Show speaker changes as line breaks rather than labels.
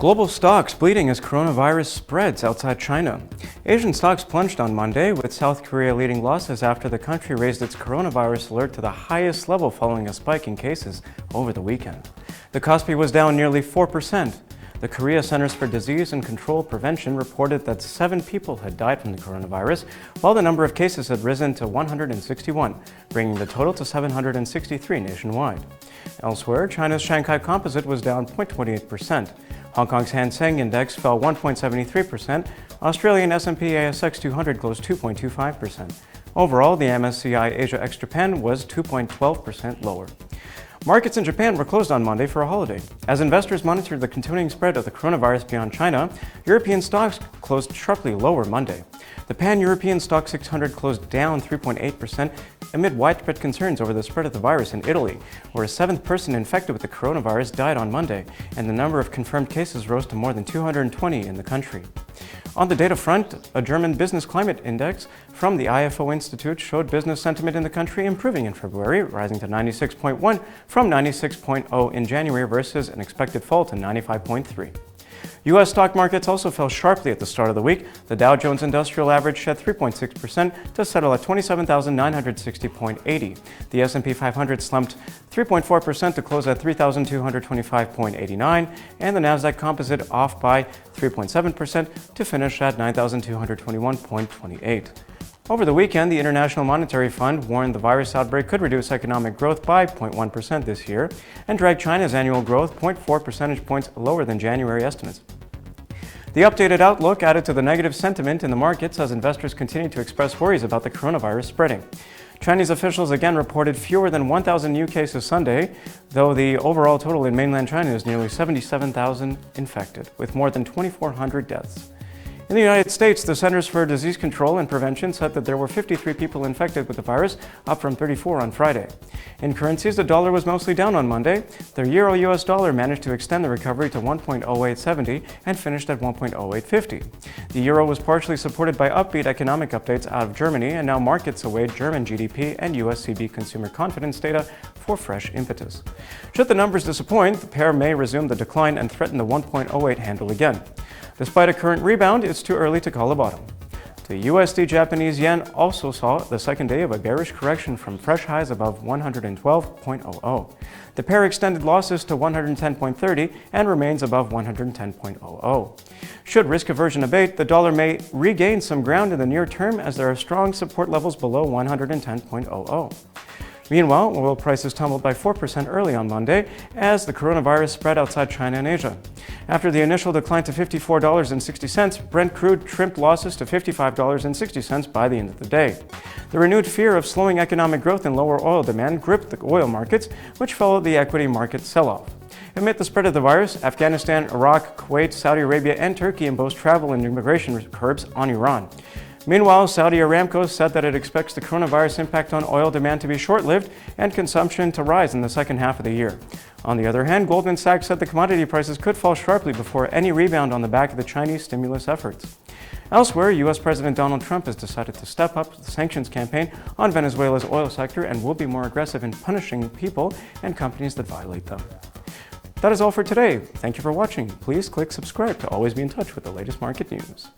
Global stocks bleeding as coronavirus spreads outside China. Asian stocks plunged on Monday, with South Korea leading losses after the country raised its coronavirus alert to the highest level following a spike in cases over the weekend. The Kospi was down nearly 4%. The Korea Centers for Disease and Control Prevention reported that 7 people had died from the coronavirus, while the number of cases had risen to 161, bringing the total to 763 nationwide. Elsewhere, China's Shanghai Composite was down 0.28%. Hong Kong's Hang Seng Index fell 1.73%. Australian S&P ASX 200 closed 2.25%. Overall, the MSCI Asia ex-Japan was 2.12% lower. Markets in Japan were closed on Monday for a holiday. As investors monitored the continuing spread of the coronavirus beyond China, European stocks closed sharply lower Monday. The Pan-European Stock 600 closed down 3.8% amid widespread concerns over the spread of the virus in Italy, where a 7th person infected with the coronavirus died on Monday, and the number of confirmed cases rose to more than 220 in the country. On the data front, a German business climate index from the IFO Institute showed business sentiment in the country improving in February, rising to 96.1 from 96.0 in January versus an expected fall to 95.3. U.S. stock markets also fell sharply at the start of the week. The Dow Jones Industrial Average shed 3.6% to settle at 27,960.80. The S&P 500 slumped 3.4% to close at 3,225.89, and the Nasdaq Composite off by 3.7% to finish at 9,221.28. Over the weekend, the International Monetary Fund warned the virus outbreak could reduce economic growth by 0.1% this year and drag China's annual growth 0.4 percentage points lower than January estimates. The updated outlook added to the negative sentiment in the markets as investors continue to express worries about the coronavirus spreading. Chinese officials again reported fewer than 1,000 new cases Sunday, though the overall total in mainland China is nearly 77,000 infected, with more than 2,400 deaths. In the United States, the Centers for Disease Control and Prevention said that there were 53 people infected with the virus, up from 34 on Friday. In currencies, the dollar was mostly down on Monday. The euro-US dollar managed to extend the recovery to 1.0870 and finished at 1.0850. The euro was partially supported by upbeat economic updates out of Germany, and now markets await German GDP and ACB consumer confidence data for fresh impetus. Should the numbers disappoint, the pair may resume the decline and threaten the 1.08 handle again. Despite a current rebound, it's too early to call a bottom. The USD Japanese yen also saw the second day of a bearish correction from fresh highs above 112.00. The pair extended losses to 110.30 and remains above 110.00. Should risk aversion abate, the dollar may regain some ground in the near term as there are strong support levels below 110.00. Meanwhile, oil prices tumbled by 4% early on Monday as the coronavirus spread outside China and Asia. After the initial decline to $54.60, Brent crude trimmed losses to $55.60 by the end of the day. The renewed fear of slowing economic growth and lower oil demand gripped the oil markets, which followed the equity market sell-off. Amid the spread of the virus, Afghanistan, Iraq, Kuwait, Saudi Arabia, and Turkey imposed travel and immigration curbs on Iran. Meanwhile, Saudi Aramco said that it expects the coronavirus impact on oil demand to be short-lived and consumption to rise in the second half of the year. On the other hand, Goldman Sachs said the commodity prices could fall sharply before any rebound on the back of the Chinese stimulus efforts. Elsewhere, U.S. President Donald Trump has decided to step up the sanctions campaign on Venezuela's oil sector and will be more aggressive in punishing people and companies that violate them. That is all for today. Thank you for watching. Please click subscribe to always be in touch with the latest market news.